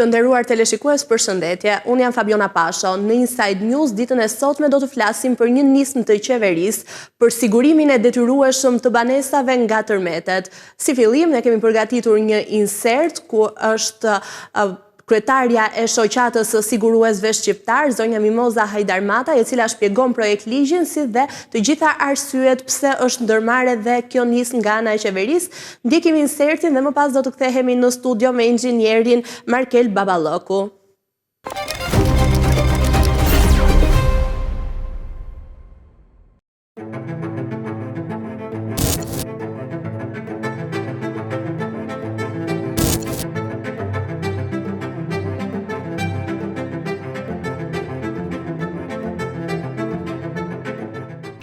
Të nderuar teleshikues, përshëndetje. Unë jam Fabiona Pasho. Në Inside News ditën e sotme do të flasim për një nismë të qeverisë për sigurimin e detyrueshëm të banesave nga tërmetet. Si fillim, ne kemi përgatitur një insert ku është kryetarja e shoqatës së siguruesve shqiptar, zonja Mimoza Hajdarmata, e cila shpjegon projekt ligjin si dhe të gjitha arsyet pse është ndërmarrë dhe kjo nismë nga ana e qeverisë. Ndjekim insertin dhe më pas do të kthehemi në studio me inxhinierin Markel Baballoku.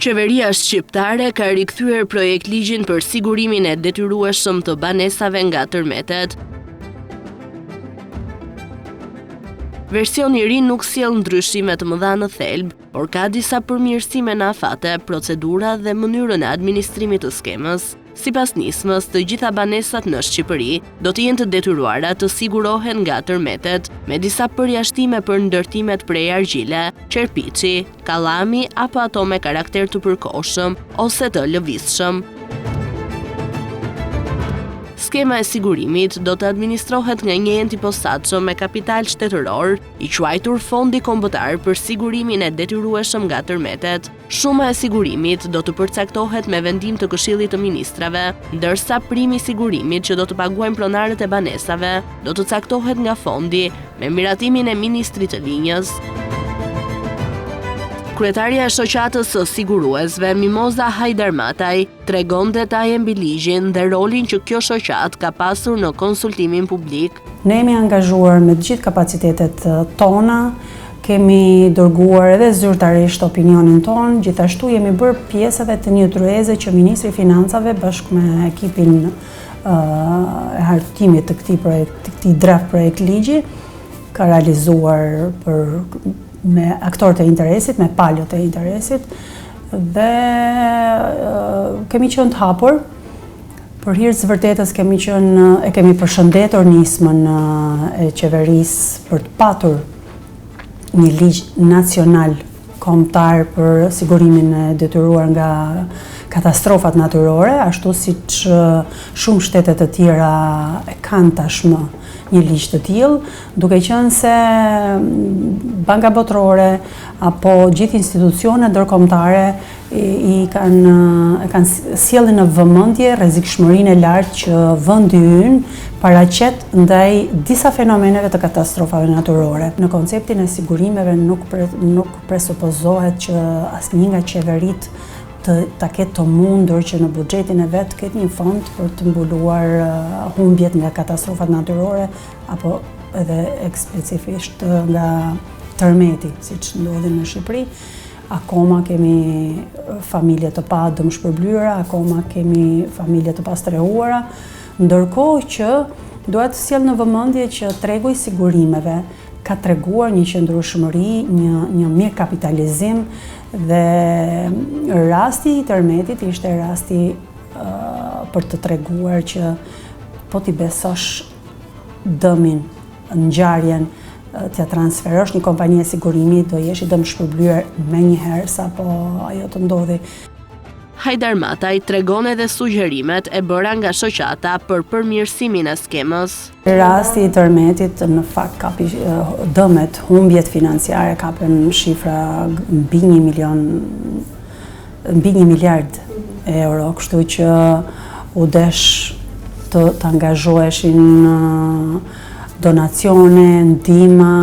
Qeveria shqiptare ka rikthyer projekt ligjin për sigurimin e detyrueshëm të banesave nga tërmetet. Versioni i ri nuk sjell ndryshime të mëdha në thelb, por ka disa përmirësime në afate, procedura dhe mënyrën e administrimit të skemës. Sipas nismës, të gjitha banesat në Shqipëri do të jenë të detyruara të sigurohen nga tërmetet, me disa përjashtime për ndërtimet prej argjile, qerpiçi, kallami apo ato me karakter të përkohshëm ose të lëvizshëm. Skema e sigurimit do të administrohet nga një ent i posaçëm me kapital shtetëror, i quajtur Fondi Kombëtar për Sigurimin e Detyrueshëm nga Tërmetet. Shuma e sigurimit do të përcaktohet me vendim të Këshillit të Ministrave, ndërsa primi i sigurimit që do të paguajnë pronarët e banesave do të caktohet nga fondi me miratimin e Ministrit të Linjës. Kryetarja e shoqatës së siguruesve, Mimoza Hajdarmataj, tregon detaje mbi ligjin dhe rolin që kjo shoqat ka pasur në konsultimin publik. Ne jemi angazhuar me të gjithë kapacitetet tona, kemi dërguar edhe zyrtarisht opinionin ton, gjithashtu jemi bërë pjesë edhe të një tryeze që Ministri i Financave bashkë me ekipin e hartimit të këtij draft projekt ligji ka realizuar me aktorët e interesit, me palët e interesit, dhe kemi qenë të hapur. Për hir të vërtetës kemi përshëndetur nismën e qeverisë për të patur një ligj nacional kombëtar për sigurimin e detyruar nga katastrofat natyrore, ashtu siç shumë shtete të tjera e kanë tashmë një ligj të tillë, duke qenë se Banka Botërore apo gjithë institucionet ndërkombëtare i kanë sjellën në vëmendje rrezikshmërinë e lartë që vendi ynë paraqet ndaj disa fenomeneve të katastrofave natyrore. Në konceptin e sigurimeve nuk presupozohet që asnjë nga qeveritë ta ketë të mundur që në buxhetin e vet ketë një fond për të mbuluar humbjet nga katastrofat natyrore apo edhe eksplicitisht nga tërmeti, siç ndodhi në Shqipëri. Akoma kemi familje të pa dëmshpërblyera, akoma kemi familje të pastrehuara, ndërkohë që duhet të sjell në vëmendje që tregu i sigurimeve ka treguar një qëndrueshmëri, një mirë kapitalizim, dhe rasti i tërmetit ishte rasti për të treguar që po t'i besosh dëmin, ngjarjen, t'ja transferosh një kompani e sigurimit, do jesh i dëmshpërblyer menjëherë sapo ajo të ndodhi. Hajdarmataj tregon edhe sugjerimet e bëra nga shoqata për përmirësimin e skemës. Rasti i tërmetit në fakt kapi dëmet, humbjet financiare kapen shifra mbi 1 miliard euro, kështu që u desh të angazhoheshin donacione, ndihma,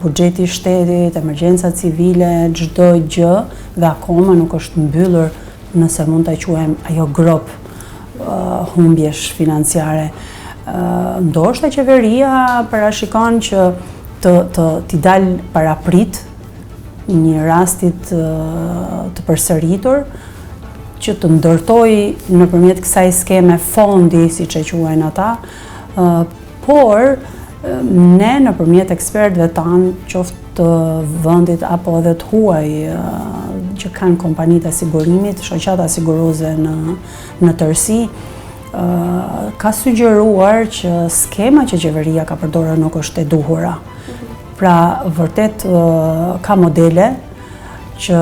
buxheti i shtetit, emergjenca civile, çdo gjë, dhe akoma nuk është mbyllur, nëse mund ta quajmë ajo grop humbjesh financiare. Ndoshta qeveria parashikon që t'i dalë paraprit një rastit të përsëritur, që të ndërtoj nëpërmjet kësaj skeme fondi, siç e quajnë ata, por ne nëpërmjet ekspertëve tanë, qoftë të vendit apo edhe të huaj që kanë kompanitë e sigurimit, shoqata siguruese në tërësi, ka sugjeruar që skema që qeveria ka përdorur nuk është e duhura. Pra, vërtet ka modele që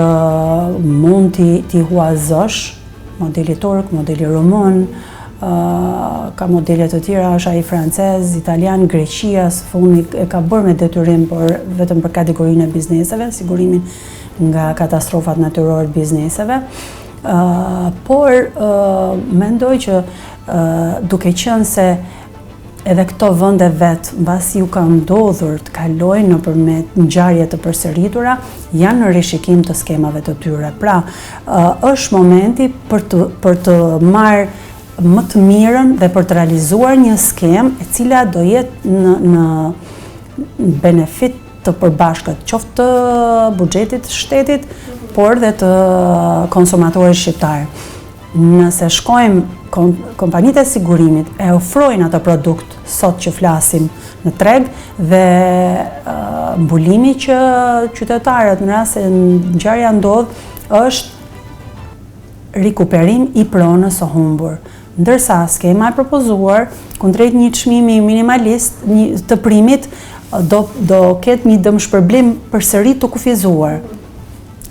mund t'i huazosh, modeli turk, modeli rumun, ka modele të tjera, është ai francez, italian, Greqia, së fundi e ka bërë me detyrim, por vetëm për kategorinë e bizneseve, sigurimin nga katastrofat natyrore të bizneseve. Por mendoj që duke qenë se edhe këto vende vetë, mbasi ju ka ndodhur të kalojnë nëpërmjet ngjarje të përsëritura, janë në rishikim të skemave të tyre. Pra, është momenti për të marrë më të mirën dhe për të realizuar një skem e cila do jetë në benefit të përbashkët, qoftë të buxhetit të shtetit, por dhe të konsumatorit shqiptar. Nëse shkojmë, kompanitë e sigurimit e ofrojnë atë produkt sot që flasim në treg dhe mbulimi që qytetarët në rast se ngjarja ndodh është rikuperim i pronës së humbur. Ndërsa skema e propozuar kundrejt një çmimi minimalist të primit do ketë një dëmshpërblim përsëri të kufizuar.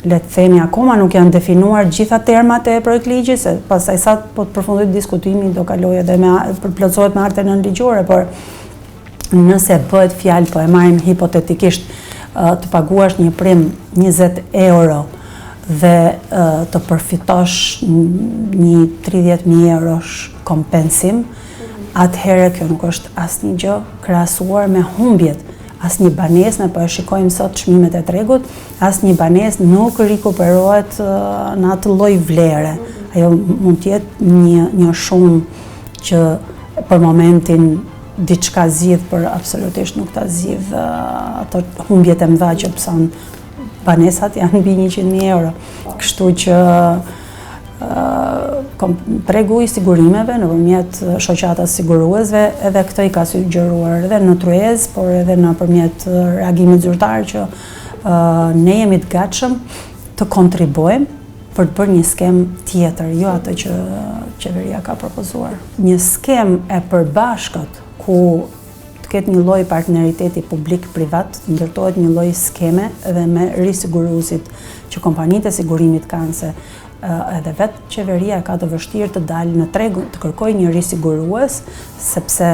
Le të themi akoma nuk janë definuar gjitha termat e projektligji, se pastaj sa po të përfundojë diskutimi do kaloj edhe plotësohet me akte nënligjore, por nëse bëhet fjalë, po e marrim hipotetikisht, të paguash një prim 20 euro dhe të përfitosh një 30.000 eurosh kompensim, atëherë kjo nuk është asnjë gjë krahasuar me humbjet. Asnjë banesë, ne po e shikojmë sot çmimet e tregut, asnjë banesë nuk rikuperohet në atë lloj vlere. Ajo mund të jetë një shumë që për momentin diçka zgjidh, por absolutisht nuk ta zgjidh ato humbjet e mëdha që pëson. Banesat janë mbi 100.000 euro. Kështu që tregu i sigurimeve nëpërmjet shoqatave siguruesve edhe këtë i ka sugjeruar edhe në tryez, por edhe nëpërmjet reagimit zyrtar që ne jemi të gatshëm të kontribuojmë për të bërë një skem tjetër, jo atë që qeveria ka propozuar. Një skem e përbashkët ku të ketë një lloj partneriteti publik-privat, ndërtohet një lloj skeme edhe me risiguruesit që kompanitë e sigurimit kanë, se edhe vetë qeveria ka të vështirë të dalë në treg të kërkojë një risigurues, sepse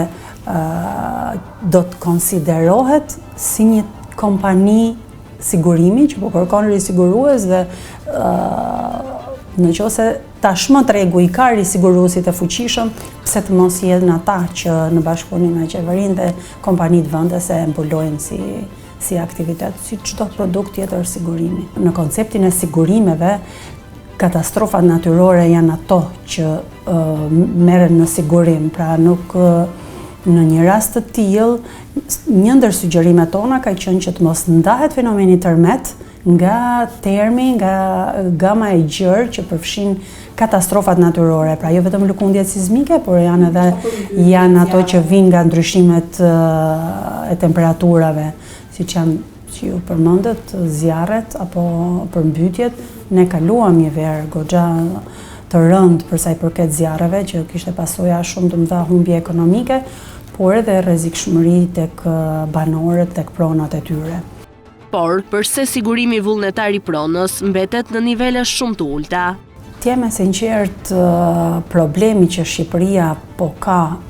do të konsiderohet si një kompani sigurimi që po kërkon risigurues dhe nëse tashmë tregu i ka risiguruesit e fuqishëm, pse të mos jenë ata që në bashkëpunim me qeverinë dhe kompanitë vendese e mbulojnë si aktivitet, si çdo produkt tjetër sigurimi. Në konceptin e sigurimeve, katastrofat natyrore janë ato që merren në sigurim, pra nuk në një rast të tillë, një ndër sugjerimet tona ka qenë që të mos ndahet fenomeni tërmet nga termi, nga gama e gjerë që përfshin katastrofat natyrore, pra jo vetëm lëkundjet sismike, por janë ato që vijnë nga ndryshimet e temperaturave, siç janë që ju përmendët, zjarret apo përmbytjet. Ne kaluam një verë goxha të rëndë për sa i përket zjarreve, që kishte pasoja shumë të mëdha humbje ekonomike, por edhe rrezikshmëri tek banorët, tek pronat e tyre. Por, përse sigurimi vullnetar i pronës mbetet në nivele shumë të ulta? T'jem me sinqert, problemi që Shqipëria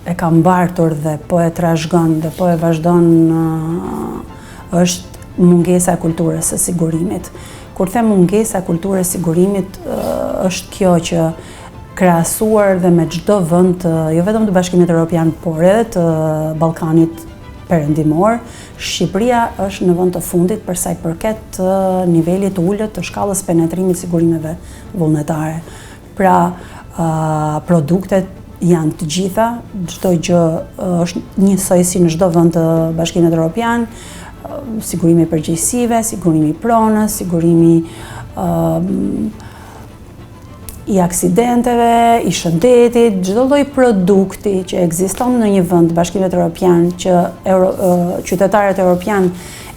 e ka mbartur dhe po e trashëgon dhe po e vazhdon është mungesa e kulturës së sigurimit. Kur them mungesa e kulturës së sigurimit, është kjo që krahasuar dhe me çdo vend, jo vetëm të Bashkimit Evropian, por edhe të Ballkanit Perëndimor, Shqipëria është në vend të fundit për sa i përket nivelit të ulët të shkallës penetrimit sigurimeve vullnetare. Pra, produktet janë të gjitha, çdo gjë është njësoj si në çdo vend të Bashkimit Evropian, sigurimi i përgjegjësive, sigurimi i pronës, sigurimi i aksidenteve, i shëndetit, çdo lloj produkti që ekziston në një vend të Bashkimit Evropian që qytetarët evropian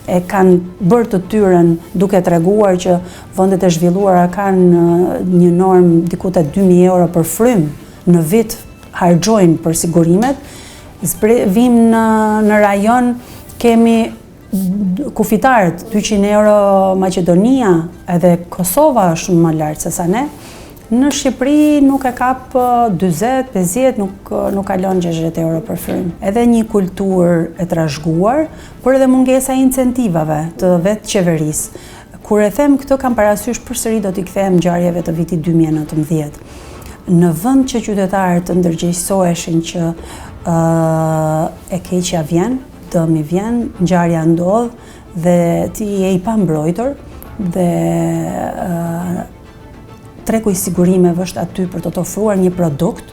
e kanë bërë të tyren duke treguar që vendet e zhvilluara kanë një normë diku te 2.000 euro për frym në vit harxojnë për sigurimet. Vim në rajon, kemi kufitarët 200 euro Maqedonia, edhe Kosova është më lartë se sa ne. Në Shqipëri nuk e kap 40, 50, nuk kalon 60 euro për frym. Edhe një kulturë e trashëguar, por edhe mungesa e incentivave të vetë qeverisë. Kur e them këtë, kam parasysh përsëri do t'i kthehem ngjarjeve të vitit 2019. Në vend që qytetarët të ndërgjegjësoheshin që e keqja vjen, dëmi vjen, ngjarja ndodh dhe ti je i pambrojtur dhe treku i sigurimeve është aty për të ofruar një produkt,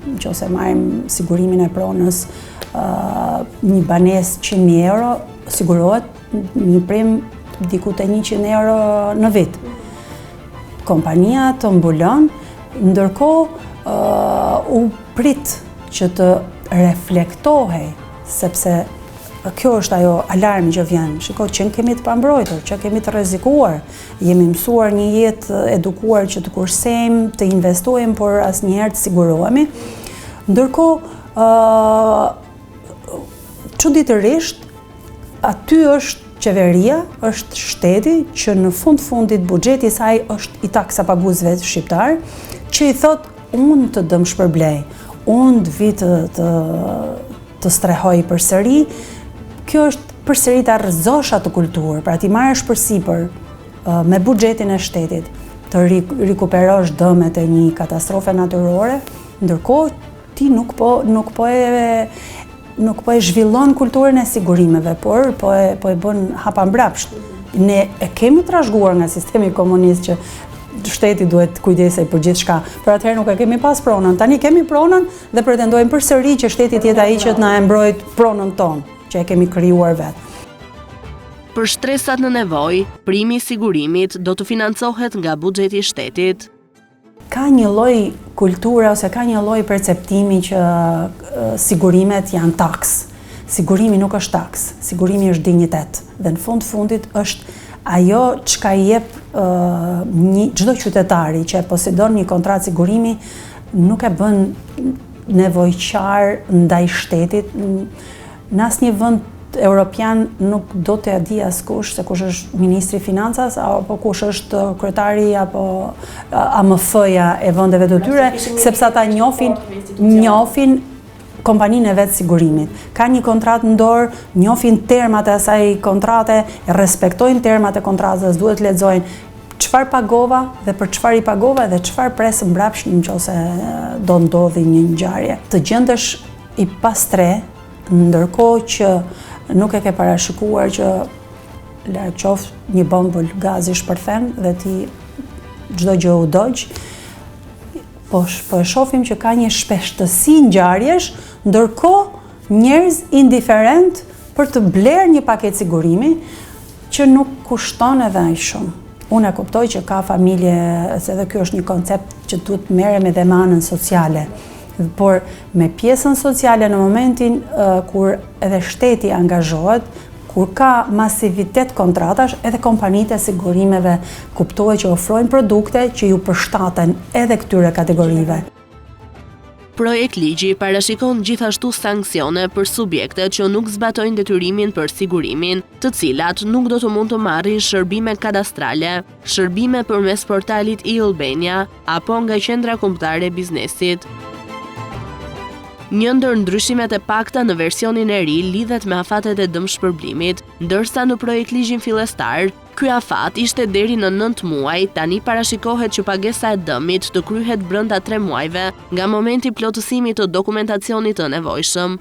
nëse marrim sigurimin e pronës, një banesë 100.000 euro, sigurohet një prim diku te 100 euro në vit. Kompania të mbulon, ndërkohë u prit që të reflektohej, sepse kjo është ajo alarmi që vjen. Shiko, që kemi të pambrojtur, që kemi të rrezikuar, jemi mësuar një jetë edukuar që të kursejmë, të investojmë, por asnjëherë të sigurohemi. Ndërkohë, çuditërisht, aty është qeveria, është shteti që në fundit buxheti i saj është i taksapaguesve shqiptar, që i thot unë të dëm shpërblej, unë të vi të strehoj përsëri. Kjo është përsëri ta rrëzosh atë kulturë, pra ti marrësh përsipër me buxhetin e shtetit, të rikuperosh dëmet e një katastrofe natyrore, ndërkohë ti nuk po e zhvillon kulturën e sigurimeve, por po e bën hapambrapsht. Ne e kemi trashëguar nga sistemi komunist që shteti duhet kujdesej për gjithçka, por atëherë nuk e kemi pas pronën. Tani kemi pronën dhe pretendojmë përsëri që shteti të jetë ai që të na e mbrojt pronën tonë, që e kemi krijuar vetë. Për shtresat në nevojë, primi i sigurimit do të financohet nga buxheti i shtetit. Ka një lloj kulture ose ka një lloj perceptimi që sigurimet janë taks. Sigurimi nuk është taks, sigurimi është dinjitet. Dhe në fundit është ajo çka i jep çdo qytetari që posedon një kontratë sigurimi, nuk e bën nevojqar ndaj shtetit. Në asnjë vend europian nuk do të di askush se kush është ministri i financas apo kush është kryetari apo AMF-ja e vendeve të tyre, sepse ata njohin kompaninë e vetë sigurimit. Ka një kontratë në dorë, njohin termat e asaj kontrate, respektojnë termat e kontratës, duhet lexojnë çfarë pagova dhe për çfarë i pagova dhe çfarë pres mbrapsht nëse do ndodhi një ngjarje. Të gjendesh i pastre, ndërkohë që nuk e ke parashikuar që larg qoftë një bombull gazi shpërthen dhe ti çdo gjë u dogj, po e shohim që ka një shpeshtësi ngjarjesh, ndërkohë njerëz indiferent për të blerë një paketë sigurimi që nuk kushton edhe aq shumë. Unë e kuptoj që ka familje, se edhe ky është një koncept që duhet merrem edhe me anën sociale. Por me pjesën sociale në momentin kur edhe shteti angazhohet, kur ka masivitet kontratash, edhe kompanitë e sigurimeve kuptohet që ofrojnë produkte që ju përshtaten edhe këtyre kategorive. Projekt ligji parashikon gjithashtu sanksione për subjektet që nuk zbatojnë detyrimin për sigurimin, të cilat nuk do të mund të marrin shërbime kadastrale, shërbime përmes portalit e-Albania apo nga qendra kombëtare e biznesit. Një ndër ndryshimet e pakta në versionin e ri lidhet me afatet e dëmshpërblimit, ndërsa në projekt ligjin fillestar, ky afat ishte deri në 9 muaj, tani parashikohet që pagesa e dëmit të kryhet brenda 3 muajve nga momenti plotësimit të dokumentacionit të nevojshëm.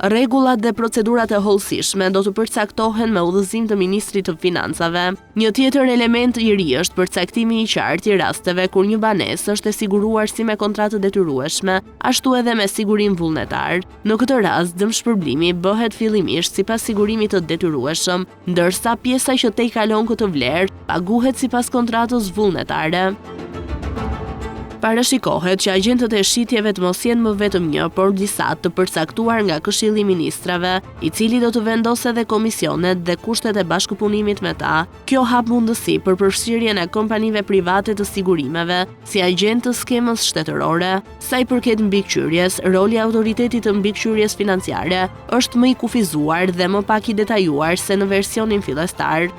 Rregullat dhe procedurat e hollësishme do të përcaktohen me udhëzim të Ministrit të Financave. Një tjetër element i ri është përcaktimi i qartë i rasteve kur një banesë është e siguruar si me kontratë detyrueshme, ashtu edhe me sigurim vullnetar. Në këtë rast, dëmshpërblimi bëhet fillimisht sipas sigurimit të detyrueshëm, ndërsa pjesa që tej kalon këtë vlerë paguhet sipas kontratës vullnetare. Parashikohet që agjentët e shitjeve të mos jenë më vetëm një, por disa të përcaktuar nga Këshilli i Ministrave, i cili do të vendosë edhe komisionet dhe kushtet e bashkëpunimit me ta. Kjo hap mundësi për përfshirjen e kompanive private të sigurimeve si agent të skemës shtetërore. Sa i përket mbikëqyrjes, roli i autoritetit të mbikëqyrjes financiare është më i kufizuar dhe më pak i detajuar se në versionin fillestar.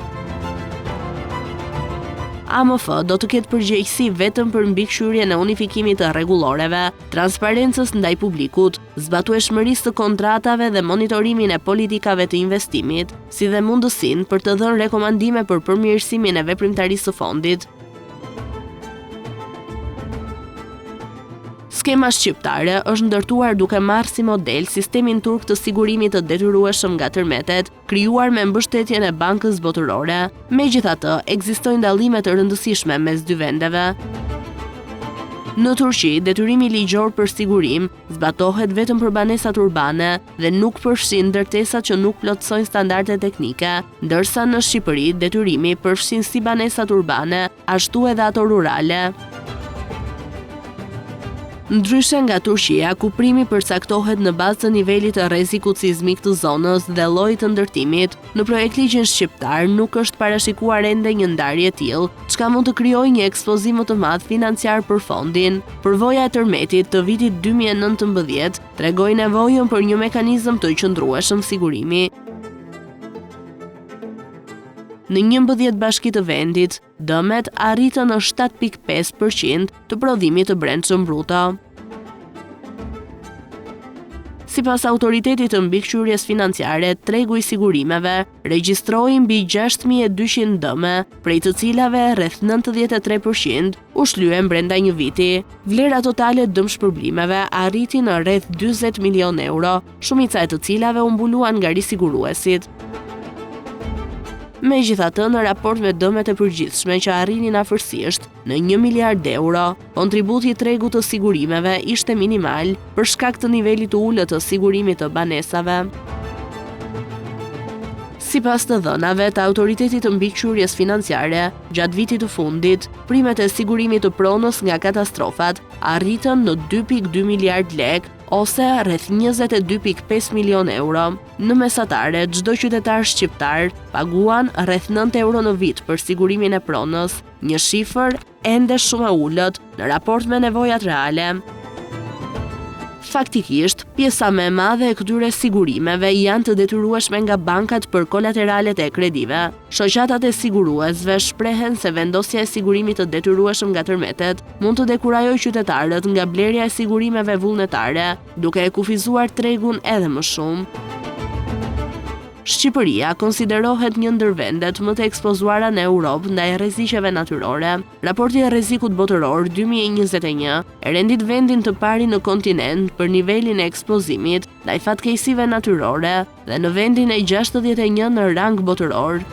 AMF do të ketë përgjegjësi vetëm për mbikëqyrjen e unifikimit të rregulloreve, transparencës ndaj publikut, zbatueshmërisë të kontratave dhe monitorimin e politikave të investimit, si dhe mundësinë për të dhënë rekomandime për përmirësimin e veprimtarisë së fondit. Skema shqiptare është ndërtuar duke marrë si model sistemin turk të sigurimit të detyrueshëm nga tërmetet, krijuar me mbështetjen e Bankës Botërore. Megjithatë, ekzistojnë dallime të rëndësishme mes dy vendeve. Në Turqi, detyrimi ligjor për sigurim zbatohet vetëm për banesat urbane dhe nuk përfshin ndërtesat që nuk plotësojnë standarde teknike, ndërsa në Shqipëri detyrimi përfshin si banesat urbane, ashtu edhe ato rurale. Ndryshe nga Turqia, ku primi përcaktohet në bazë të nivelit të rrezikut sismik të zonës dhe llojit të ndërtimit, në projektligjin shqiptar nuk është parashikuar ende një ndarje e tillë, çka mund të krijojë një ekspozim më të madh financiar për fondin. Përvoja e tërmetit të vitit 2019 tregoi nevojën për një mekanizëm të qëndrueshëm sigurimi. Në 11 bashki të vendit, dëmet arritën në 7.5% të prodhimit të brendshëm bruto. Sipas autoritetit të mbikëqyrjes financiare, tregu i sigurimeve regjistroi mbi 6.200 dëme, prej të cilave rreth 93% u shlyen brenda një viti. Vlera totale e dëmshpërblimeve arriti në rreth 40 milion euro, shumica e të cilave u mbuluan nga risiguruesit. Megjithatë, në raport me dëmet e përgjithshme që arrinin afërsisht në 1 miliard euro, kontributi i tregut të sigurimeve ishte minimal për shkak të nivelit të ulët të sigurimit të banesave. Sipas të dhënave të autoritetit të mbikëqyrjes financiare, gjatë vitit të fundit, primet e sigurimit të pronës nga katastrofat arritën në 2.2 miliard lek, ose rreth 22.5 milion euro. Në mesatare, çdo qytetar shqiptar paguan rreth 9 euro në vit për sigurimin e pronës, një shifër ende shumë e ulët në raport me nevojat reale. Faktikisht, pjesa më e madhe e këtyre sigurimeve janë të detyrueshme nga bankat për kolateralet e kredive. Shoqatat e siguruesve shprehen se vendosja e sigurimit të detyrueshëm nga tërmetet mund të dekurajojë qytetarët nga blerja e sigurimeve vullnetare, duke e kufizuar tregun edhe më shumë. Shqipëria konsiderohet një ndër vendet më të ekspozuara në Europë ndaj rreziqeve natyrore. Raporti i rrezikut botëror 2021 e rendit vendin të pari në kontinent për nivelin e ekspozimit ndaj fatkeqësive natyrore dhe në vendin e 61 në rang botëror.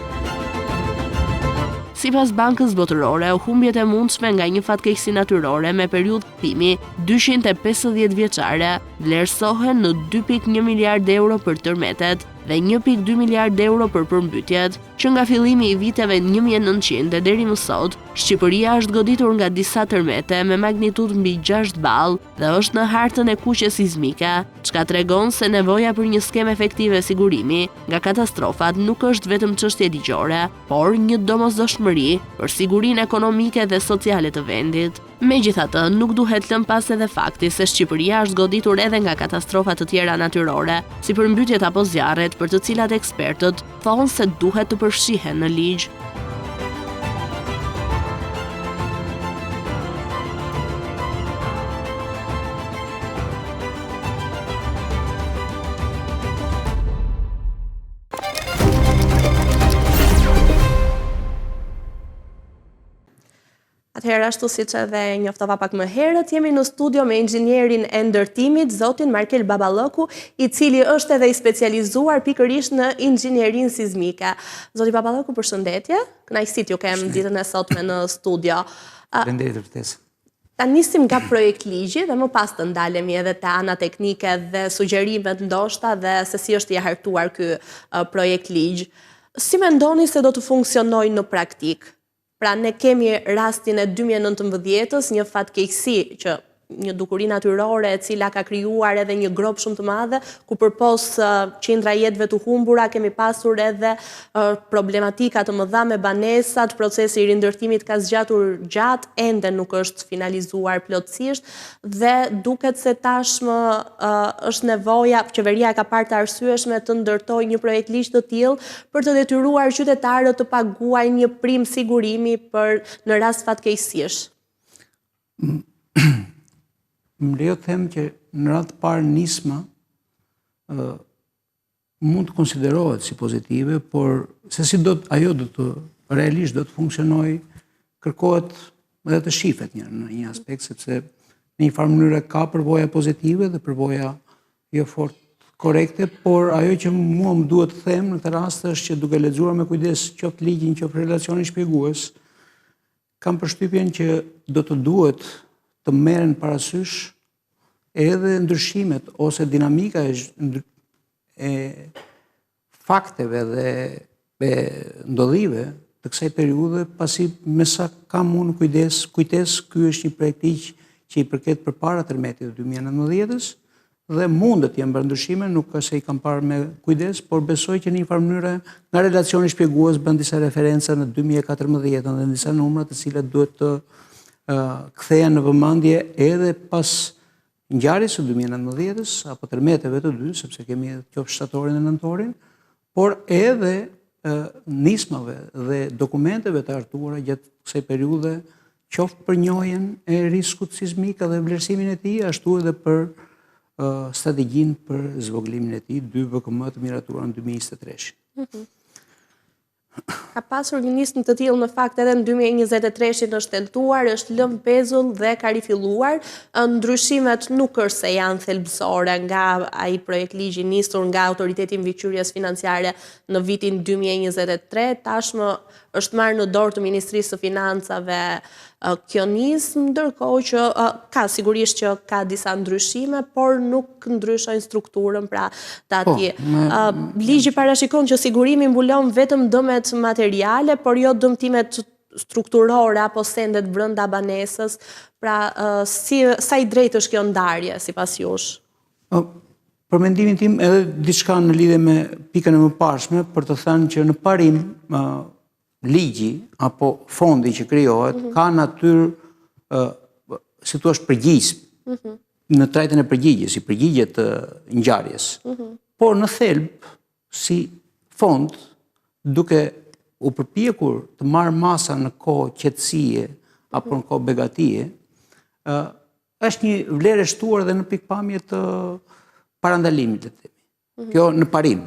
Sipas Bankës Botërore, humbjet e mundshme nga një fatkeqësi natyrore me periudhë kthimi 250 vjeçare vlerësohen në 2.1 miliard euro për tërmetet dhe 1.2 miliard euro për përmbytjet, që nga fillimi i viteve 1900 deri më sot, Shqipëria është goditur nga disa tërmete me magnitudë mbi 6 ball dhe është në hartën e kuqes sismike, çka tregon se nevoja për një skemë efektive sigurimi nga katastrofat nuk është vetëm çështje ligjore, por një domosdoshmëri për sigurinë ekonomike dhe sociale të vendit. Megjithatë, nuk duhet lënë pas edhe fakti se Shqipëria është goditur edhe nga katastrofa të tjera natyrore, si përmbytjet apo zjarret, për të cilat ekspertët thonë se duhet të përfshihen në ligj. Atëherë, ashtu siç edhe njoftova pak më herët, jemi në studio me inxhinierin e ndërtimit, zotin Markel Baballëku, i cili është edhe i specializuar pikërisht në inxhinierin sismike. Zoti Baballëku, përshëndetje. Kënaqësi t'ju kem ditën e sotme në studio. Faleminderit ftesë. Ta nisim nga projekt ligji dhe më pas të ndalemi edhe te ana teknike dhe sugjerimet ndoshta dhe se si është i hartuar ky projekt ligj. Si mendoni se do të funksionojë në praktik? Pra ne kemi rastin e 2019-s, një fatkeqësi që një dukuri natyrore e cila ka krijuar edhe një grop shumë të madhe, ku përpos qindra jetëve të humbura kemi pasur edhe problematika të mëdha me banesat, procesi i rindërtimit ka zgjatur gjatë, ende nuk është finalizuar plotësisht dhe duket se tashmë është nevoja, qeveria ka parë të arsyeshme të ndërtojë një projekt ligj të tillë për të detyruar qytetarët të paguajnë një prim sigurimi në rast fatkeqësish. Më lejo të them që në radhë të parë nisma mund të konsiderohet si pozitive, por se si ajo realisht do të funksionoj, kërkohet edhe të shifet në një aspekt, sepse në një farë mënyrë ka përvoja pozitive dhe përvoja jo fort korekte, por ajo që mua më duhet të them në këtë rast është që duke lexuar me kujdes qoftë ligjin, qoftë relacionin shpjegues, kam përshtypjen që do të duhet të merren parasysh edhe ndryshimet ose dinamika e fakteve dhe ndodhive të kësaj periudhe, pasi me sa kam unë kujtes, ky është një projekt ligj që i përket përpara tërmetit të 2019-s dhe mundet të jenë ndryshime, nuk është se i kam parë me kujdes, por besoj që në një farë mënyrë nga relacioni shpjegues bën disa referenca në 2014 dhe disa numra të cilat duhet të kthehen në vëmendje edhe pas ngjarjes së 2019-s apo tërmeteve të dy, sepse kemi qoftë shtatorin dhe nëntorin, por edhe nismave dhe dokumenteve të hartuara gjatë kësaj periudhe, qoftë për njohjen e riskut sismik dhe vlerësimin e tij, ashtu edhe për strategjinë për zvogëlimin e tij, 2 VKM të miratuara në 2023. Ka pasur një nismë të tillë në fakt edhe në 2023-shin është tentuar, është lënë pezull dhe ka rifilluar. Ndryshimet nuk është se janë thelbësore nga ai projekt ligji nisur nga Autoriteti i Mbikëqyrjes Financiare në vitin 2023, tashmë është marrë në dorë të Ministrisë së Financave kjo nismë, ndërkohë që ka sigurisht që ka disa ndryshime, por nuk ndryshojnë strukturën pra të atje. Ligji parashikon që sigurimi mbulon vetëm dëmet materiale, por jo dëmtimet strukturore apo sendet brenda banesës. Pra sa i drejtë është kjo ndarje sipas jush? Për mendimin tim edhe diçka në lidhje me pikën e mëparshme, për të thënë që në parim ligji apo fondi që krijohet ka natyrë, si thua, përgjegjës në trajtjen e përgjigjes, si përgjigje të ngjarjes. Por në thelb, si fond, duke u përpjekur të marrë masa në kohë qetësie apo në kohë begatie, është një vlerë e shtuar dhe në pikpamje të parandalimit, le të themi. Kjo në parim,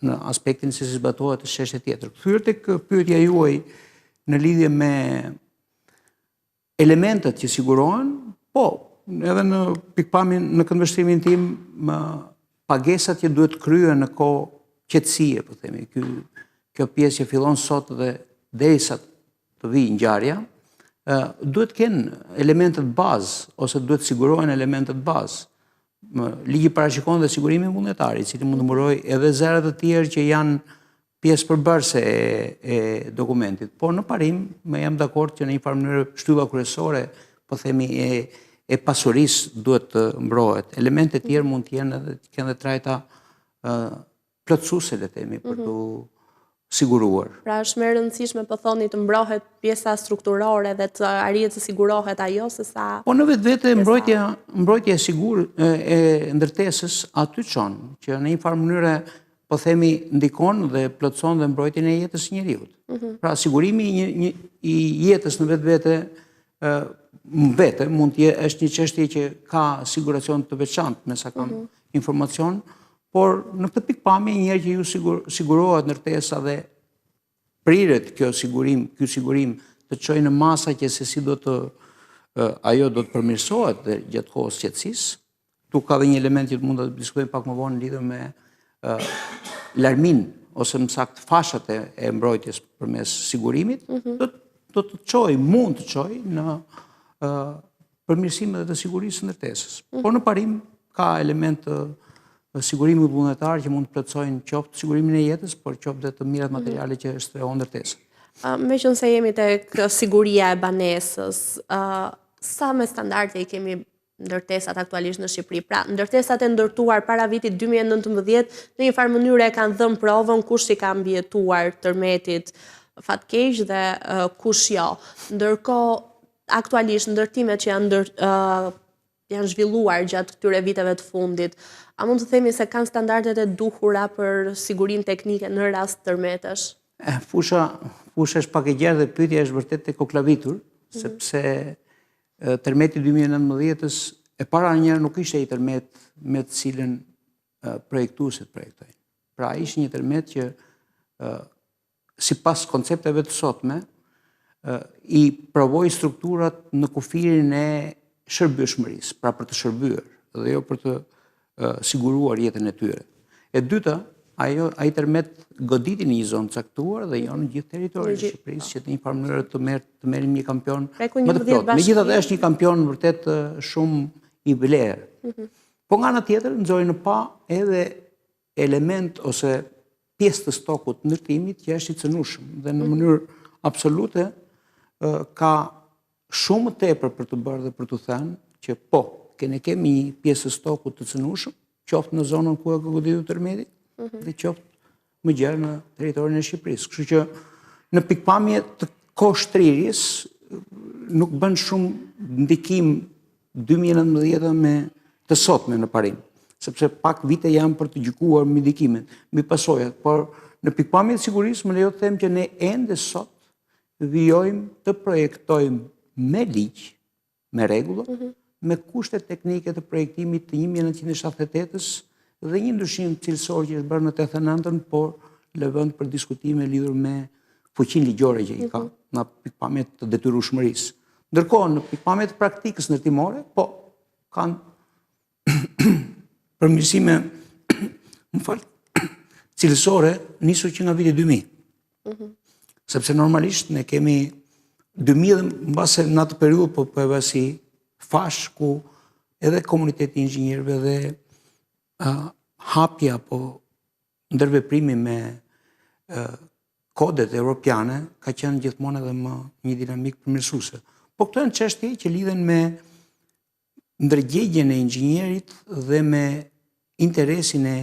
në aspektin se si zbatohet të çështje tjetër. Kthyer tek pyetja juaj në lidhje me elementet që sigurohen, po, edhe në pikpamjen në këndvështrimin tim, pagesat që duhet kryen në kohë qetësie, po themi, kjo pjesë që fillon sot dhe derisa të vijë ngjarja, duhet kenë elementet bazë ose duhet sigurohen elementet bazë. Ligji parashikon dhe sigurimin vullnetar, i cili mund të mburojë edhe zërat të tjerë që janë pjesë përbërëse e dokumentit. Por në parim, me jam dakord që në një farë mënyrë shtylla kryesore, po themi e pasurisë duhet të mbrohet. Elemente të tjerë mund të jenë edhe trajta plotësuese, le të themi, për të siguruar. Pra është më e rëndësishme po thoni të mbrohet pjesa strukturore dhe të arrihet të sigurohet ajo se sa. Po në vetvete mbrojtja e sigurt e ndërtesës aty çon, që në një farë mënyrë po themi ndikon dhe plotëson dhe mbrojtjen e jetës së njeriut. Pra sigurimi i jetës në vetë mund të jetë është një çështje që ka siguracion të veçantë, me sa kam informacion. Por në këtë pikpamje njerë që ju sigurohet ndërtesa dhe priret ky sigurim të çojë në masa që se si ajo do të përmirësohet dhe gjatë kohës qetësisë. Tu ka dhe një element që mund të diskutojmë pak më vonë lidhur me larmin ose më saktë fashat e mbrojtjes përmes sigurimit, do të çojë, mund të çojë në përmirësim edhe të sigurisë së ndërtesës. Por në parim ka element sigurimi vullnetar që mund të plotësojnë qoftë sigurimin e jetës, por qoftë dhe të mirat materiale që shtrehon ndërtesa. Me që nëse jemi tek siguria e banesës, sa me standarde i kemi ndërtesat aktualisht në Shqipëri? Pra, ndërtesat e ndërtuar para vitit 2019 në një farë mënyrë e kanë dhënë provën kush i ka mbijetuar tërmetit fatkeq dhe kush jo. Ndërkohë, aktualisht ndërtimet që janë zhvilluar gjatë këtyre viteve të fundit, a mund të themi se kanë standardet e duhura për sigurinë teknike në rast tërmetesh? Fusha është pak e gjerë dhe pyetja është vërtet e koklavitur, sepse tërmeti 2019-ës e para njërë nuk ishte i tërmet me të cilën projektuesit projektojnë. Pra ishte një tërmet që sipas koncepteve të sotme i provoi strukturat në kufirin e shërbëshmërisë, pra për të shërbyer dhe jo për të siguruar jetën e tyre. E dyta, ai tërmet goditi në një zonë caktuar dhe jo në gjithë territorin e Shqipërisë, që në një farë mënyrë të merrim një kampion më të plotë. Megjithatë është një kampion vërtet shumë i vlerë. Po nga ana tjetër nxori në pa edhe element ose pjesë të stokut të ndërtimit që është i cënueshëm dhe në mënyrë absolute ka shumë më tepër për të bërë dhe për të thënë që po, ne kemi një pjesë të stokut të cënueshëm, qoftë në zonën ku e ka goditur tërmeti, dhe qoftë më gjerë në territorin e Shqipërisë. Kështu që në pikpamje të koshtrirjes nuk bën shumë ndikim 2019 me të sotme në parim, sepse pak vite janë për të gjykuar mbi ndikimet, mbi pasojat, por në pikpamje të sigurisë më lejo të them që ne ende sot vijojmë të projektojmë me ligj, me rregulla, me kushtet teknike të projektimit të 1978-ës dhe një ndryshim cilësor që është bërë në 89-ën, por lëvënd për diskutime lidhur me fuqinë ligjore që i ka në pikpamjet të detyrueshmërisë. Ndërkohë në pikpamjet të praktikës ndërtimore, po kanë përmirësime, cilësore nisur që nga viti 2000. Sepse normalisht ne kemi 2000 mbase në atë periudhë po e si fash ku edhe komuniteti i inxhinierëve dhe hapja apo ndërveprimi me kodet europiane ka qenë gjithmonë edhe më një dinamik përmirësuese. Po këto janë çështje që lidhen me ndërgjegjen e inxhinierit dhe me interesin e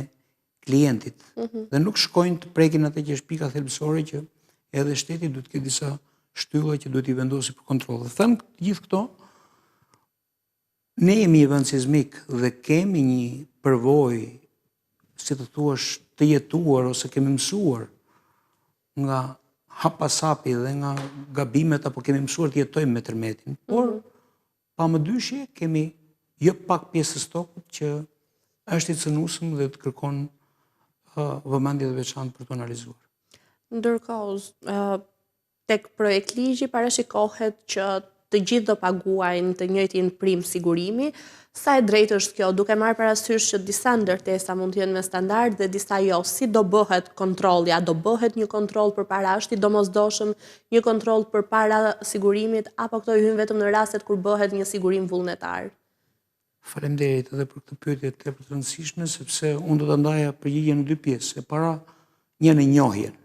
klientit. Dhe nuk shkojnë të prekin atë që është pika thelbësore që edhe shteti duhet të ketë disa shtylla që duhet i vendosë për kontroll. Dhe them gjithë këto, ne jemi një vend sismik dhe kemi një përvojë, si të thuash, të jetuar ose kemi mësuar nga hapasapi dhe nga gabimet apo kemi mësuar të jetojmë me tërmetin. Por pa më dyshje kemi jo pak pjesë të stokut që është i cënueshëm dhe të kërkon vëmendje të veçantë për të analizuar. Ndërkohë, tek projekt ligji parashikohet që të gjithë do paguajnë të njëjtin prim sigurimi. Sa e drejtë është kjo, duke marrë parasysh që disa ndërtesa mund të jenë me standard dhe disa jo, si do bëhet kontrolli, a do bëhet një kontroll përpara, është i domosdoshëm një kontroll përpara sigurimit, apo këto hyn vetëm në rastet kur bëhet një sigurim vullnetar? Faleminderit edhe për këtë pyetje tepër të rëndësishme, sepse unë do ta ndaja përgjigjen në dy pjesë. E para, një në njohjen.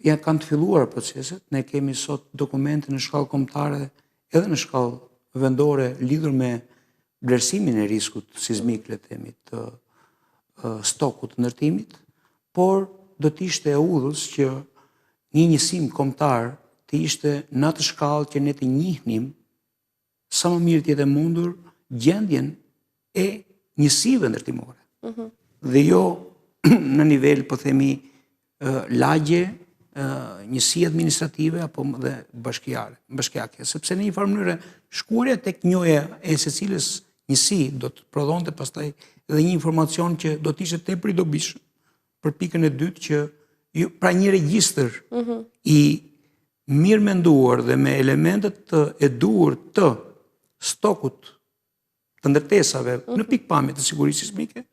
Kanë të filluar proceset, ne kemi sot dokumente në shkallë kombëtare edhe në shkallë vendore lidhur me vlerësimin e riskut sismik, le të themi, të stokut të ndërtimit, por do të ishte e udhës që një njësim kombëtar të ishte në atë shkallë që ne të njihnim sa më mirë të jetë mundur gjendjen e njësive ndërtimore. Dhe jo në nivel, po themi, lagje, njësi administrative apo dhe bashkiake, sepse në një farë mënyrë shkuarja tek njohja e secilës njësi do të prodhonte pastaj edhe një informacion që do të ishte tepër i dobishëm për pikën e dytë që pra një regjistër i mirë menduar dhe me elementet e duhur të stokut të ndërtesave në pikpamje të sigurisë sismike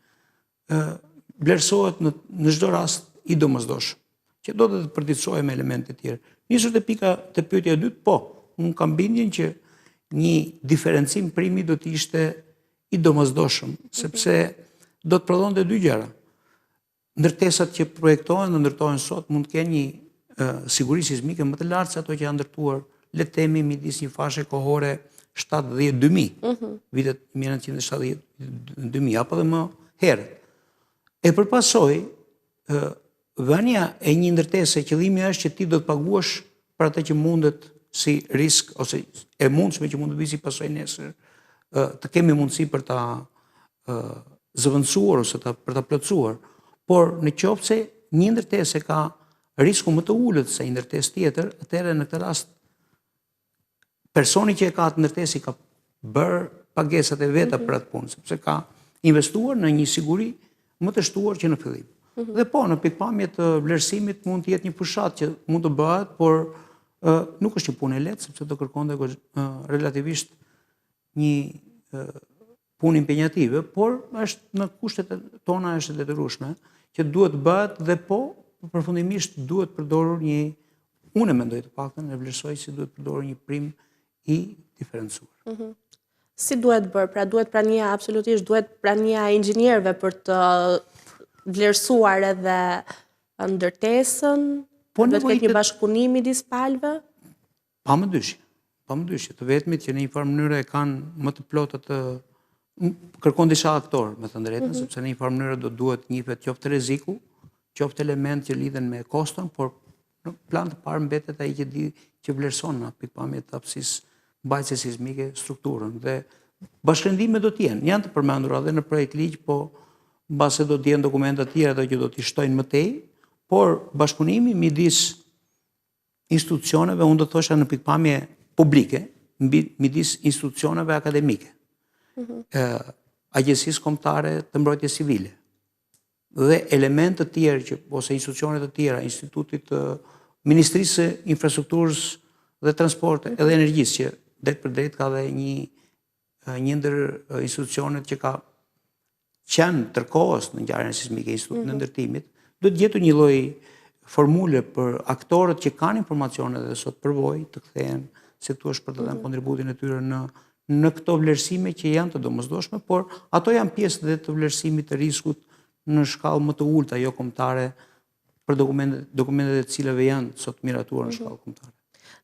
vlerësohet në çdo rast i domosdoshëm, që do të përditësohet me elemente tjera. Nisur te pika të pyetja e dytë, po, unë kam bindjen që një diferencim primi do të ishte i domosdoshëm, sepse do të prodhonte dy gjëra. Ndërtesat që projektohen dhe ndërtohen sot mund të kenë një siguri sismike më të lartë se ato që janë ndërtuar, le të themi, midis një fashe kohore 70-2000, vitet 1970-2000, apo dhe më herët. E përpasoj, vënia e një ndërtese, qëllimi është që ti do të paguash për atë që mundet si risk, ose e mundshme që mund të visi pasoj nesër, të kemi mundësi për ta zëvendësuar ose për ta plotësuar, por në qoftë se një ndërtesë ka risku më të ulët se një ndërtesë tjetër, atëherë në këtë rast personi që e ka atë ndërtesë ka bërë pagesat e veta për atë punë, sepse ka investuar në një siguri më të shtuar që në fillim. Dhe po, në pikpamje të vlerësimit mund të jetë një fushat që mund të bëhet, por nuk është një punë e lehtë, sepse do kërkonte relativisht një punë impenjative, por është në kushtet tona është e detyrueshme që duhet bëhet dhe po përfundimisht duhet përdorur unë mendoj të paktën e vlerësoj si duhet përdorur një prim i diferencuar. Si duhet bërë? Pra duhet prania, absolutisht duhet prania e inxhinierëve për të vlerësuar edhe ndërtesën, duhet ketë një bashkëpunim midis palëve? Pa më dyshje, të vetmit që në një farë mënyrë e kanë më të plotë të kërkon disa aktorë, me thënë drejtën, sepse në një farë mënyrë do duhet njifet qoftë rreziku, qoftë element që lidhen me koston, por në plan të parë mbetet ai që di që vlerëson në pikpamje të hapësisë mbajtëse sismike strukturën. Dhe bashkëndime do t'jenë, janë të përmendura edhe në projekt ligj, po mbase do t'jenë dokumentat tjera dhe që do t'i shtojnë më tej, por bashkëpunimi midis institucioneve, unë do thosha në pikpamje publike, midis institucioneve akademike, Agjencisë Kombëtare të Mbrojtjes Civile dhe elementë të tjerë ose institucionet të tjera, Institutit të Ministrisë së Infrastrukturës dhe Transporte edhe Energjisë, që drejt për drejt ka dhe një ndër institucionet që ka qenë tërkohës në ngjarjen sismike, Institutit në ndërtimit, do të gjetur një lloj formule për aktorët që kanë informacione dhe sot përvojë të kthehen, se tu është për të dhënë kontributin e tyre në këto vlerësime që janë të domosdoshme, por ato janë pjesë dhe të vlerësimit të riskut në shkallë më të ulta, jo kombëtare, për dokumentet e cilave janë sot miratuar në shkallë kombëtare.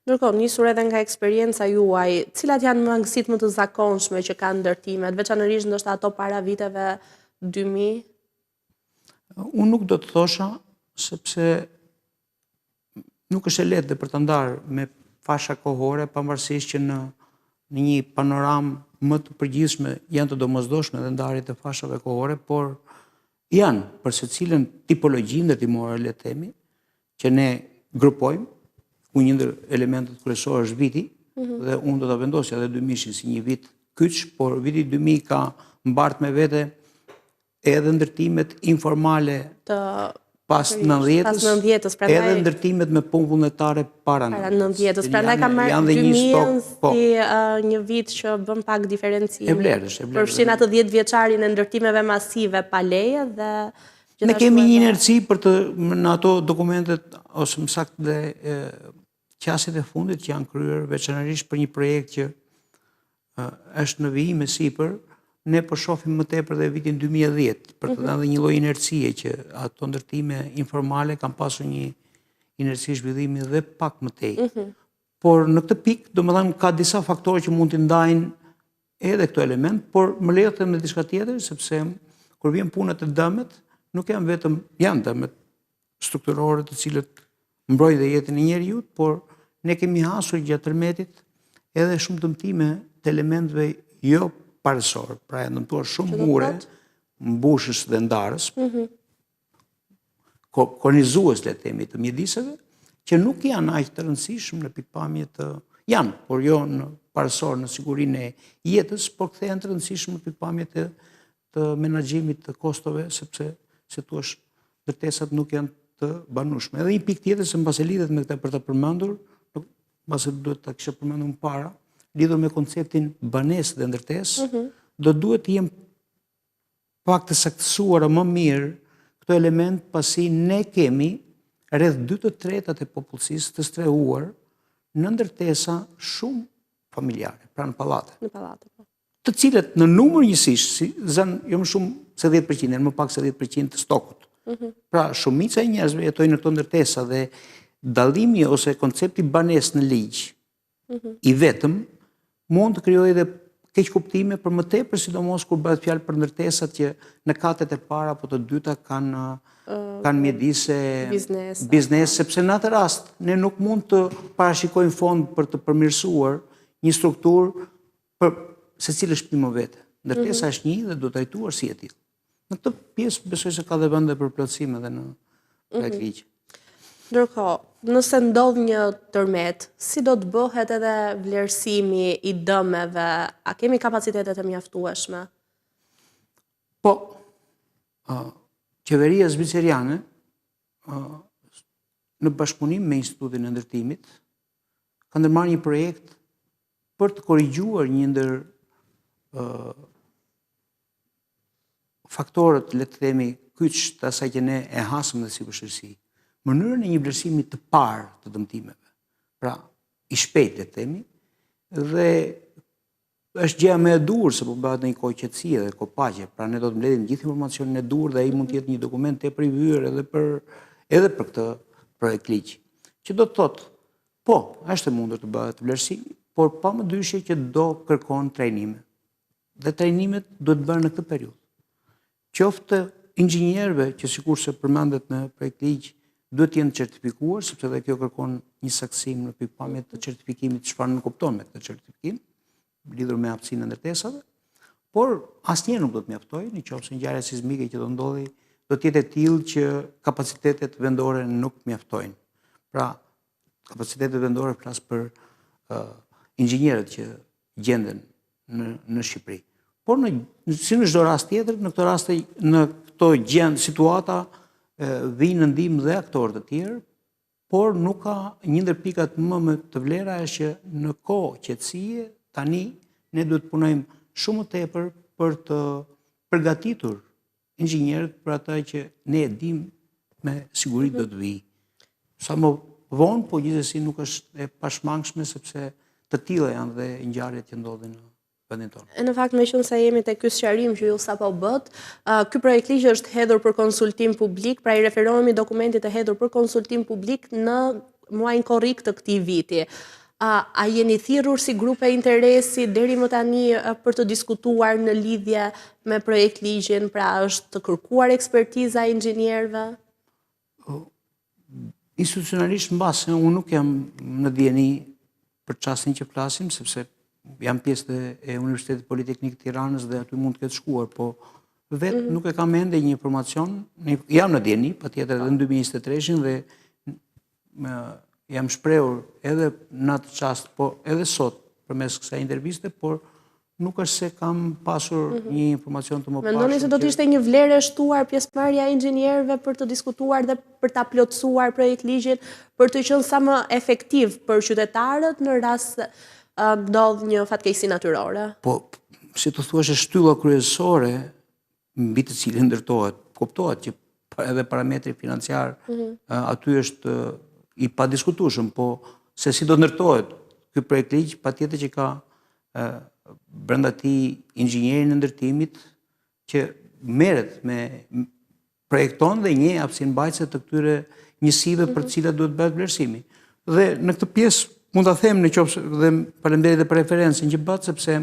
Ndërkohë, nisur edhe nga eksperienca juaj, cilat janë mangësitë më të zakonshme që kanë ndërtimet, veçanërisht ndoshta ato para viteve 2000? Unë nuk do të thosha, sepse nuk është e lehtë dhe për të ndarë me fasha kohore, pavarësisht që në një panoramë më të përgjithshme janë të domosdoshme dhe ndarjet e fashave kohore, por janë për secilën tipologji ndërtimore, le të themi, që ne grupojmë, ku një ndër elementet kryesorë është viti, dhe unë do ta vendosja edhe 2000-shin si një vit kyç, por viti 2000 ka mbartë me vete edhe ndërtimet informale pas 90-s, edhe ndërtimet me punë vullnetare para 90-s. Prandaj ka marrë 2000 si një vit që bën pak diferencim. E vlerësh. Përfshin atë 10 vjeçarin e ndërtimeve masive pa leje dhe ne kemi një inerci për në ato dokumentet ose më saktë dhe qasit e fundit që janë kryer veçanërisht për një projekt që është në vijim e sipër. Ne po shohim më tepër dhe vitin 2010, për të dhënë një lloj inercie që ato ndërtime informale kanë pasur një inerci zhvillimi dhe pak më tej. Por në këtë pikë, domethënë ka disa faktorë që mund të ndajnë edhe këto element, por më lejo të them edhe diçka tjetër, sepse kur vjen puna të dëmet, nuk janë vetëm dëmet strukturore të cilët mbrojnë dhe jetën e njeriu, por ne kemi hasur gjatë tërmetit edhe shumë dëmtime të elementëve jo parësor, pra e ndëmtuar shumë mure, mbushës dhe ndarës, kornizues, le të themi, të mjediseve, që nuk janë aq të rëndësishëm në pikpamje të janë, por jo në parësor në sigurinë e jetës, por kthehen të rëndësishëm në pikpamje të menaxhimit të kostove, sepse se thua ndërtesat nuk janë të banueshme. Edhe një pikë tjetër se mbase lidhet me këtë për të përmendur, mbase duhet ta kisha përmendur më para, lidhur me konceptin banesë dhe ndërtesë, do duhet të jem pak të saktësuara më mirë këto element, pasi ne kemi rreth 2/3 e popullsisë të strehuar në ndërtesa shumë familjare, pra në pallate. Në pallate, po. Të cilët në numër njësisht, zën jo më shumë se 10%, më pak se 10% të stokut. Pra shumica e njerëzve jetojnë në këto ndërtesa dhe dallimi ose koncepti banesë në ligj i vetëm mund të krijojë edhe keq kuptime për më tepër, sidomos kur bëhet fjalë për ndërtesat që në katet e para apo të dyta kanë mjedise biznes, sepse në atë rast ne nuk mund të parashikojmë fond për të përmirësuar një strukturë për secilë shtëpi më vete. Ndërtesa është një dhe duhet trajtuar si e tillë. Në këtë pjesë besoj se ka dhe vende për plotësim edhe në projekt ligj. Ndërkohë, nëse ndodh një tërmet, si do të bëhet edhe vlerësimi i dëmeve? A kemi kapacitetet e mjaftueshme? Po, qeveria zviceriane, në bashkëpunim me Institutin e Ndërtimit, ka ndërmarrë një projekt për të korrigjuar një ndër faktorët, le të themi, kyç të asaj që ne e hasëm dhe si vështirësi. Mënyrën e një vlerësimi të parë të dëmtimeve. Pra, i shpejt, le të themi, dhe është gjëja më e durë se po bëhet në një kohë qetësie dhe kohë paqe. Pra, ne do të mbledhim gjithë informacionin e durë dhe ai mund të jetë një dokument tepër i vyer edhe për këtë projekt ligj. Që do të thotë, po, është e mundur të bëhet vlerësimi, por pa më dyshje që do kërkon trajnime. Dhe trajnimet duhet bërë në këtë periudhë. Qoftë inxhinierëve që sikurse përmendet në projekt ligj duhet jenë certifikuar, sepse dhe kjo kërkon një saksim në pikpamje të certifikimit, çfarë nuk kupton me këtë certifikim, lidhur me aftësinë e ndërtesave, por asnjëherë nuk do të mjaftojë, nëse ngjarja sismike që do ndodhi do të jetë e tillë që kapacitetet vendore nuk mjaftojnë. Pra, kapacitetet vendore flas për inxhinierët që gjenden në Shqipëri. Por si në çdo rast tjetër, në këto raste, në këto situata vinë në ndihmë dhe aktorë të tjerë, por nuk ka një ndër pikat më të vlera është që në kohë qetësie tani ne duhet të punojmë shumë më tepër për të përgatitur inxhinierët për ata që ne e dimë me siguri do të vijë. Sa më vonë, po gjithsesi nuk është e pashmangshme sepse të tilla janë dhe ngjarjet që ndodhin në vendin tonë. Në fakt, me qenë se jemi te ky sqarim që ju sapo bët, ky projekt ligj është hedhur për konsultim publik, pra i referohemi dokumentit të hedhur për konsultim publik në muajin korrik të këtij viti. A jeni thirrur si grupe interesi deri më tani për të diskutuar në lidhje me projekt ligjin, pra është të kërkuar ekspertiza e inxhinierëve? Institucionalisht mbase unë nuk jam në dieni për çastin që flasim, sepse jam pjesë e Universitetit Politeknik të Tiranës dhe aty mund të ketë shkuar, po vetë nuk e kam ende një informacion, jam në dieni, patjetër edhe në 2023 dhe jam shprehur edhe në atë çast, po edhe sot përmes kësaj interviste, por nuk është se kam pasur një informacion të më pashëm. Mendoni se do të ishte një vlerë e shtuar pjesëmarrja e inxhinierëve për të diskutuar dhe për ta plotësuar projekt ligjin, për të qenë sa më efektiv për qytetarët në rast se ndodh një fatkeqësi natyrore? Po, si të thuash, shtylla kryesore mbi të cilën ndërtohet, kuptohet që edhe parametri financiar aty është i padiskutueshëm, po se si do ndërtohet ky projekt ligj, patjetër që ka brenda tij inxhinierin e ndërtimit që merret me projekton dhe një aftësinë mbajtëse të këtyre njësive për të cilat duhet bëhet vlerësimi. Dhe në këtë pjesë mund ta them në qoftë dhe faleminderit edhe për referencën që bëhet, sepse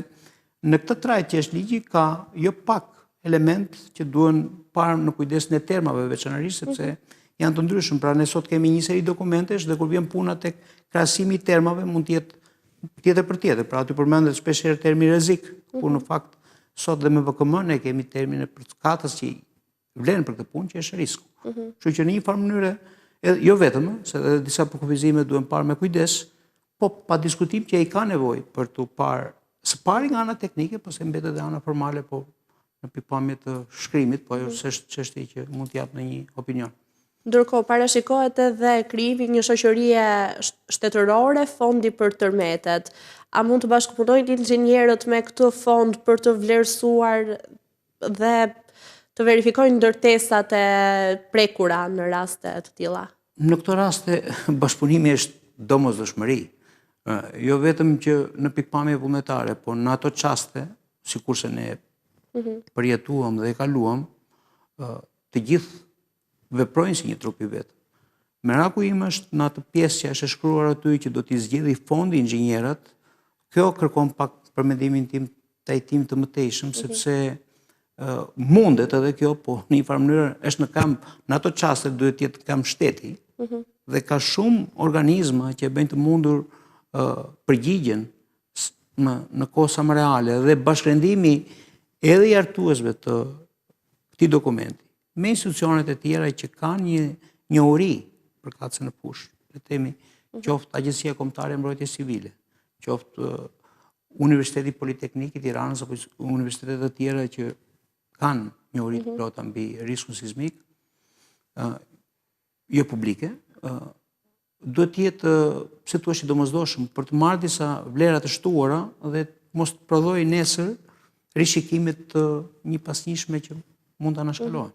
në këtë trajt që është ligji ka jo pak element që duhen parë në kujdesin e termave veçanërisht, sepse janë të ndryshëm. Pra ne sot kemi një seri dokumentesh dhe kur vjen puna tek krahasimi i termave mund të jetë tjetër për tjetër. Pra aty përmendet shpeshherë termi rrezik, ku në fakt sot dhe me VKM ne kemi termin e përkatës që vlen për këtë punë që është risku. Kështu që në një farë mënyrë, jo vetëm, se edhe disa kufizime duhen parë me kujdes, po pa diskutim që ai ka nevojë për të parë së pari nga ana teknike, po se mbetet edhe ana formale, po në pikpamje të shkrimit, po ajo s'është çështje që mund të jap në një opinion. Ndërkohë, parashikohet edhe krijimi një shoqërie shtetërore, fondi për tërmetet. A mund të bashkëpunojnë inxhinierët me këtë fond për të vlerësuar dhe të verifikojnë ndërtesat e prekura në raste të tilla? Në këto raste bashkëpunimi është domosdoshmëri. Jo vetëm që në pikpamje vullnetare, por në ato çaste, sikurse ne përjetuam dhe e kaluam, të gjithë veprojnë si një trup i vetë. Meraku im është në atë pjesë që është shkruar aty që do t'i zgjidhë fondi inxhinierët, kjo kërkon pak për mendimin tim trajtim të mëtejshëm, sepse mundet edhe kjo, po në një farë mënyrë është në kamp, në ato çaste duhet të jetë kamp shteti, dhe ka shumë organizma që bëjnë të mundur përgjigjen në kohë sa më reale dhe bashkëndimi edhe i artuesve të këtij dokumenti me institucionet e tjera që kanë një njohuri për kacën e fushë, le të themi, qoftë Agjencia Kombëtare e Mbrojtjes Civile, qoftë Universiteti Politeknik i Tiranës apo universitetet të tjera që kanë njohuri të plota mbi riskun sismik, jo publike, duhet të jetë, pse thua, i domosdoshëm për të marrë disa vlera të shtuara dhe mos të prodhojë nesër rishikimet të një pasnjëshme që mund ta anashkalohen.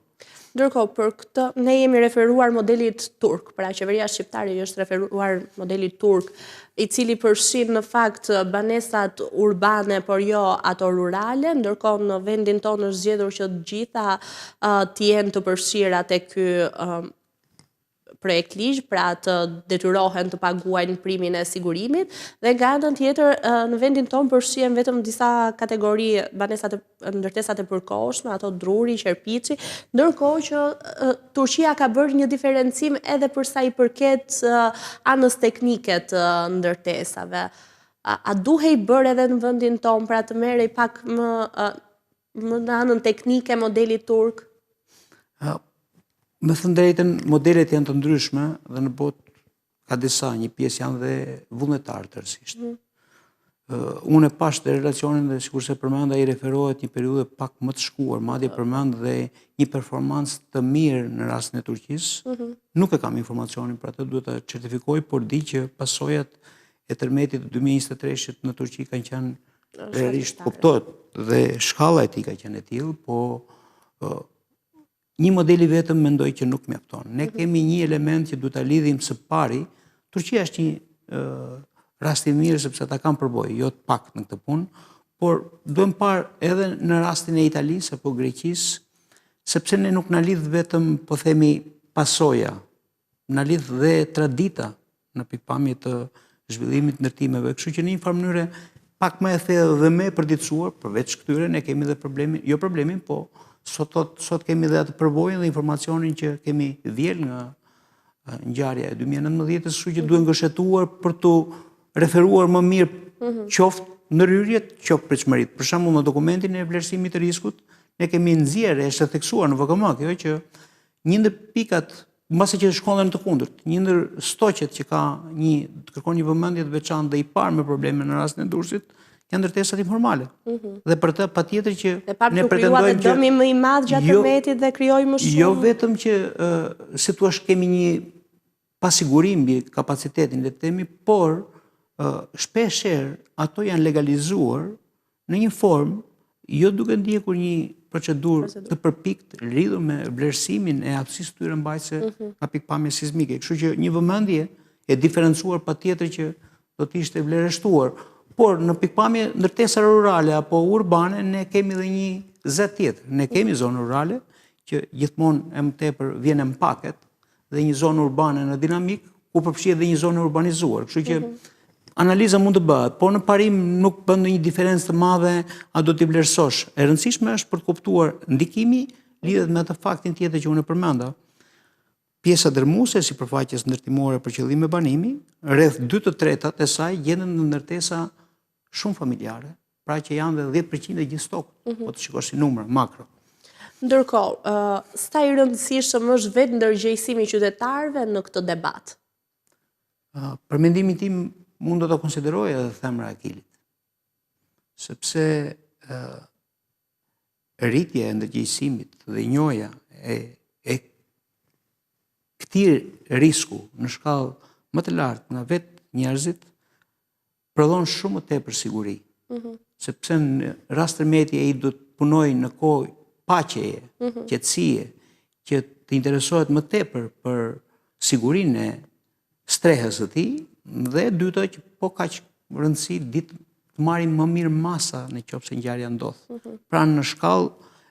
Ndërkohë, për këtë, ne jemi referuar modelit turk, pra qeveria shqiptare është referuar modelit turk, i cili përfshin në fakt banesat urbane, por jo ato rurale, ndërkohë në vendin tonë është zgjedhur që të gjitha të jenë të përfshira tek ky projekt ligj, pra të detyrohen të paguajnë primin e sigurimit, dhe nga anën tjetër në vendin tonë përfshihen vetëm disa kategori ndërtesat e përkohshme, ato druri, qerpiçi, ndërkohë që Turqia ka bërë një diferencim edhe për sa i përket anës teknike të ndërtesave. A duhej bërë edhe në vendin tonë pra të merrej pak më në anën teknike modelit turk? Me thënë drejtën, modelet janë të ndryshme dhe në botë ka disa, një pjesë janë dhe vullnetarë tërësisht. Unë e pash të relacionin dhe sikur se përmenda i referohet një periudhë pak më të shkuar, madje përmend dhe një performancë të mirë në rastin e Turqisë. Nuk e kam informacionin për atë, duhet të certifikoj, por di që pasojat e tërmetit të 2023-shit në Turqi kanë qenë realisht kuptohet dhe shkalla e tij ka qenë e tillë, po një modeli vetëm mendoj që nuk mjafton. Ne kemi një element që duhet ta lidhim së pari. Turqia është një rast i mirë sepse ata kanë përbojë, jo të pak në këtë punë, por duhem parë edhe në rastin e Italisë apo Greqisë, sepse ne nuk na lidh vetëm, po themi, pasoja, na lidh dhe tradita në pikpamje të zhvillimit ndërtimeve. Kështu që në një farë mënyrë pak më e thellë dhe më e përditësuar, përveç këtyre ne kemi edhe problemin, jo problemin, po sot kemi dhe atë përvojën dhe informacionin që kemi vjel nga ngjarja e 2019-s, kështu që duhet ngëshetuar për të referuar më mirë qoftë ndërhyrjet, qoftë pritshmëritë. Për shembull, në dokumentin e vlerësimit të riskut, ne kemi nxjerrë, është theksuar në VKM kjo që një ndër pikat, mbasi që shkon në të kundërt, një ndër stoqet që kërkon një vëmendje të veçantë dhe i parë me probleme në rastin e Durrësit, janë ndërtesat informale. Dhe për të patjetër që ne pretendojmë që dëmi më i madh gjatë tërmetit dhe krijoi më shumë. Jo vetëm që si thua kemi një pasigurim mbi kapacitetin, le të themi, por shpeshherë ato janë legalizuar në një formë jo duke ndjekur një procedurë të përpikt lidhur me vlerësimin e aftësisë tyre mbajtëse nga pikpamja sismike. Kështu që një vëmendje e diferencuar patjetër që do të ishte vlerësuar. Por në pikpamje ndërtesa rurale apo urbane ne kemi dhe një zë tjetër. Ne kemi zonë rurale që gjithmonë e më tepër vjen në paket dhe një zonë urbane në dinamik ku përfshihet dhe një zonë urbanizuar. Kështu që analiza mund të bëhet, por në parim nuk bën ndonjë diferencë të madhe a do t'i vlerësosh. E rëndësishme është për të kuptuar ndikimi lidhet me atë faktin tjetër që unë e përmenda. Pjesa dërmuese si përfaqes ndërtimore për qëllime banimi, rreth 2/3 e saj gjenden në ndërtesa shumë familjare, pra që janë dhe 10% e gjithë stokut, po të shikosh si numra makro. Ndërkohë, sa i rëndësishëm është vetë ndërgjegjësimi i qytetarëve në këtë debat? Për mendimin tim, mund do të konsideroj edhe themra e Akilit. Sepse rritja e ndërgjegjësimit dhe njohja e këtij risku në shkallë më të lartë nga vetë njerëzit prodhon shumë më tepër siguri. Sepse në rast tërmeti ai do të punojë në kohë paqeje, qetësie, që të interesohet më tepër për sigurinë e strehës së tij dhe dyta që po kaq rëndësi ditë të marrin më mirë masa në qoftë se ngjarja ndodh. Pra në shkallë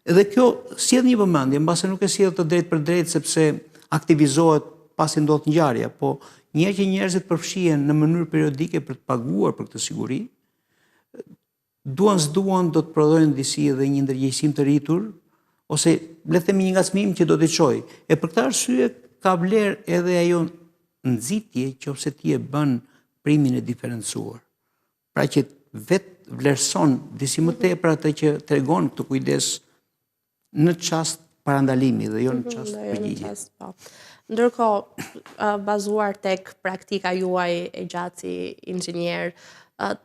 edhe kjo sjell një vëmendje, mbase nuk e sjell të drejtë për drejtë sepse aktivizohet pasi ndodh ngjarje, po një që njerëzit përfshihen në mënyrë periodike për të paguar për këtë siguri, duan s'duan do të prodhojnë disi edhe një ndërgjegjësim të rritur, ose le të themi një ngacmim që do të çojë. E për këtë arsye ka vlerë edhe ajo nxitje nëse ti e bën primin e diferencuar. Pra që vetë vlerëson disi më tepër atë që tregon këtë kujdes në çast parandalimi dhe jo në çast përgjigje. Ndërkohë, bazuar tek praktika juaj e gjatë si inxhinier,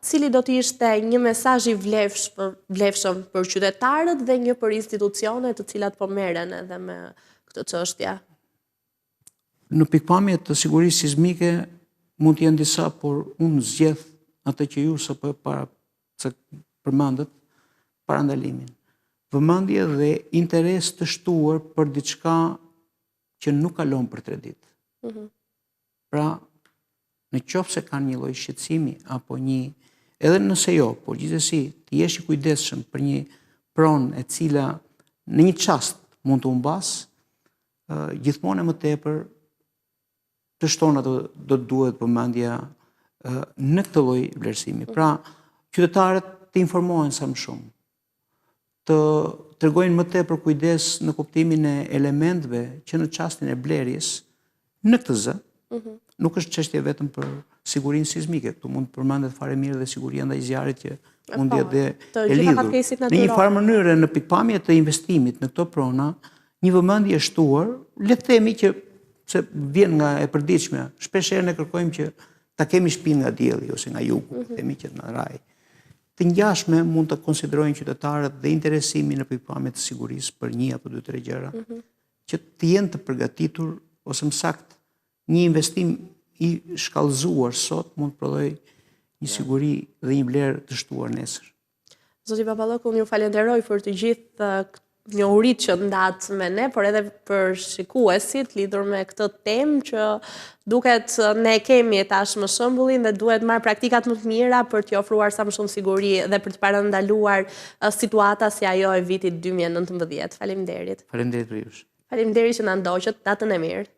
cili do të ishte një mesazh i vlefshëm për qytetarët dhe një për institucionet të cilat po merren edhe me këtë çështje? Në pikpamje të sigurisë sismike mund të jenë disa, por unë zgjedh atë që ju sapo përmendët, parandalimin. Vëmendje dhe interes të shtuar për diçka që nuk kalon për 3 ditë. Pra, në qoftë se kanë një lloj shqetësimi apo edhe nëse jo, por gjithsesi të jesh i kujdesshëm për një pronë e cila në një çast mund të humbas, gjithmonë e më tepër të shton ato do të duhet vëmendja në këtë lloj vlerësimi. Pra, qytetarët të informohen sa më shumë, të tregojnë më tepër kujdes në kuptimin e elementëve që në çastin e blerjes në këtë zë, nuk është çështje vetëm për sigurinë sismike, këtu mund të përmendet fare mirë dhe siguria ndaj zjarrit që mund të jetë e lidhur. Në një farë mënyrë në pikpamje të investimit në këto prona, një vëmendje e shtuar, le të themi që se vjen nga e përditshme, shpesh herë ne kërkojmë që ta kemi shtëpinë nga dielli ose nga jugu, themi që në raj. Të ngjashme mund të konsiderojnë qytetarët dhe interesimin në pikpamje të sigurisë për 1 apo 2-3 gjëra, që të jenë të përgatitur ose më saktë një investim i shkallëzuar sot mund të prodhoj një siguri dhe një vlerë të shtuar nesër. Zoti Baballoko, unë ju falenderoj për të gjithë njohuritë që ndat me ne, por edhe për shikuesit lidhur me këtë temë që duket ne kemi tashmë shembullin dhe duhet marrë praktikat më të mira për t'i ofruar sa më shumë siguri dhe për të parandaluar situata si ajo e vitit 2019. Faleminderit. Faleminderit për ju. Faleminderit që na ndoqët. Datën e mirë.